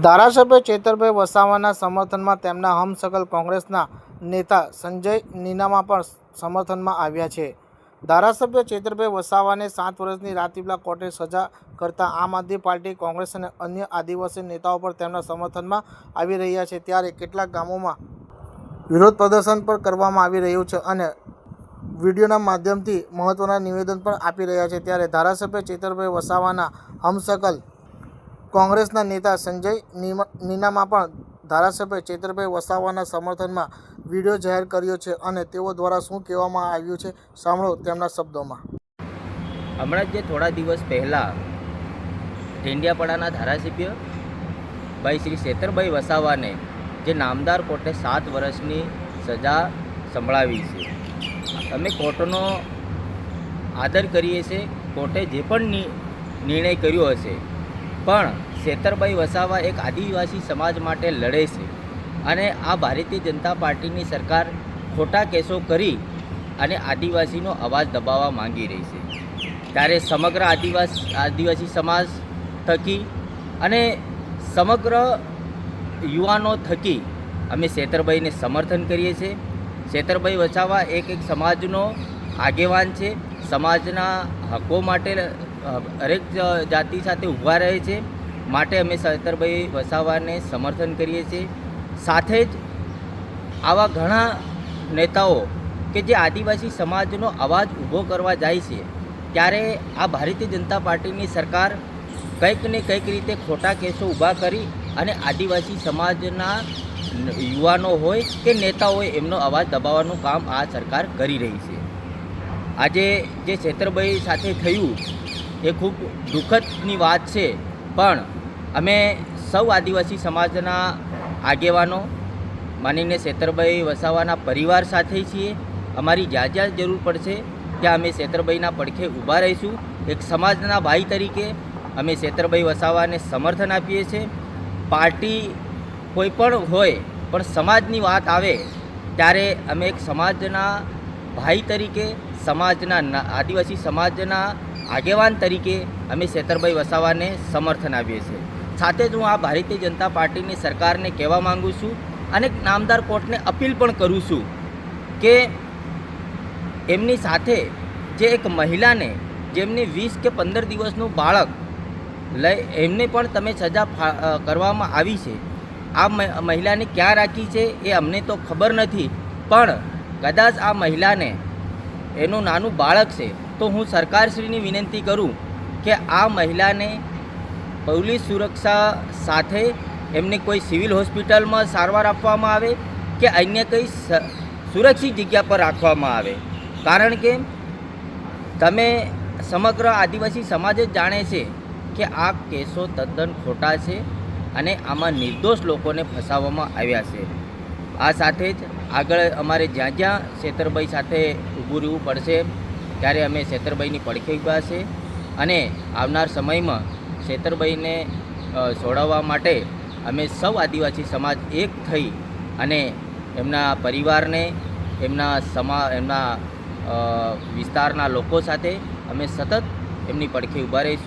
ધારાસભ્ય ચેતરભાઈ વસાવાના સમર્થનમાં તેમના હમશકલ કોંગ્રેસના નેતા સંજય નીનામા પણ સમર્થનમાં આવ્યા છે. ધારાસભ્ય ચેતરભાઈ વસાવાને 7 વર્ષની રાજપીપળા કોર્ટે સજા કરતા આમ આદમી પાર્ટી, કોંગ્રેસ અને અન્ય આદિવાસી નેતાઓ પણ તેમના સમર્થનમાં આવી રહ્યા છે. ત્યારે કેટલાક ગામોમાં વિરોધ પ્રદર્શન પણ કરવામાં આવી રહ્યું છે અને વિડીયોના માધ્યમથી મહત્વના નિવેદન પણ આપી રહ્યા છે. ત્યારે ધારાસભ્ય ચેતરભાઈ વસાવાના હમશકલ કોંગ્રેસના નેતા સંજય નીનામા પણ ધારાસભ્ય ચેતરભાઈ વસાવાના સમર્થનમાં વિડીયો જાહેર કર્યો છે અને તેઓ દ્વારા શું કહેવામાં આવ્યું છે, સાંભળો તેમના શબ્દોમાં. હમણાં જે થોડા દિવસ પહેલાં ઢેંડિયાપાડાના ધારાસભ્ય ભાઈ શ્રી ચેતરભાઈ વસાવાને જે નામદાર કોર્ટે 7 વર્ષની સજા સંભળાવી છે. અમે કોર્ટનો આદર કરીએ છીએ. કોર્ટે જે પણ નિર્ણય કર્યો હશે, પણ ચેતરભાઈ વસાવા એક આદિવાસી સમાજ માટે લડે છે અને આ ભારતીય જનતા પાર્ટીની સરકાર ખોટા કેસો કરી અને આદિવાસીનો અવાજ દબાવવા માંગી રહી છે. ત્યારે સમગ્ર આદિવાસી સમાજ થકી અને સમગ્ર યુવાનો થકી અમે ચેતરભાઈને સમર્થન કરીએ છીએ. ચેતરભાઈ વસાવા એક સમાજનો આગેવાન છે. સમાજના હકો માટે હરેક જાતિ સાથે ઊભા રહે છે. માટે અમે ચેતરભાઈ વસાવાને સમર્થન કરીએ છીએ. સાથે જ આવા ઘણા નેતાઓ કે જે આદિવાસી સમાજનો અવાજ ઊભો કરવા જાય છે, ત્યારે આ ભારતીય જનતા પાર્ટીની સરકાર કંઈક ને કંઈક રીતે ખોટા કેસો ઊભા કરી અને આદિવાસી સમાજના યુવાનો હોય કે નેતા હોય એમનો અવાજ દબાવવાનું કામ આ સરકાર કરી રહી છે. આજે જે ચેતરભાઈ સાથે થયું એ ખૂબ દુઃખદની વાત છે, પણ અમે સૌ આદિવાસી સમાજના આગેવાનો માનીને ચેતરભાઈ વસાવાના પરિવાર સાથે છીએ. અમારી જ્યાં જ્યાં જરૂર પડશે ત્યાં અમે ચેતરભાઈના પડખે ઊભા રહીશું. એક સમાજના ભાઈ તરીકે અમે ચેતરભાઈ વસાવાને સમર્થન આપીએ છીએ. પાર્ટી કોઈ પણ હોય, પણ સમાજની વાત આવે ત્યારે અમે એક સમાજના ભાઈ તરીકે, સમાજના આદિવાસી સમાજના આગેવાન તરીકે અમે ચેતરભાઈ વસાવાને સમર્થન આપીએ છીએ. સાથે જ હું આ ભારતીય જનતા પાર્ટીની સરકારને કહેવા માગું છું અને નામદાર કોર્ટને અપીલ પણ કરું છું કે એમની સાથે જે એક મહિલાને જેમને 20 કે 15 દિવસનું બાળક લઈ એમને પણ તમે સજા કરવામાં આવી છે. આ મહિલાને ક્યાં રાખી છે એ અમને તો ખબર નથી, પણ કદાચ આ મહિલાને એનું નાનું બાળક છે તો હું સરકારશ્રીની વિનંતી કરું કે આ મહિલાને પોલીસ સુરક્ષા સાથે એમને કોઈ સિવિલ હોસ્પિટલમાં સારવાર આપવામાં આવે કે અન્ય કંઈ સુરક્ષિત જગ્યા પર રાખવામાં આવે. કારણ કે તમે સમગ્ર આદિવાસી સમાજ જ જાણે છે કે આ કેસો તદ્દન ખોટા છે અને આમાં નિર્દોષ લોકોને ફસાવવામાં આવ્યા છે. આ સાથે જ આગળ અમારે જ્યાં જ્યાં ચેતરભાઈ સાથે ઊભું રહેવું પડશે ત્યારે અમે ચેતરભાઈની પડખે ઊભા છે અને આવનાર સમયમાં ચેતરભાઈને છોડાવવા માટે અમે સૌ આદિવાસી સમાજ એક થઈ અને એમના પરિવારને, એમના વિસ્તારના લોકો સાથે અમે સતત એમની પડખે ઊભા રહીશું.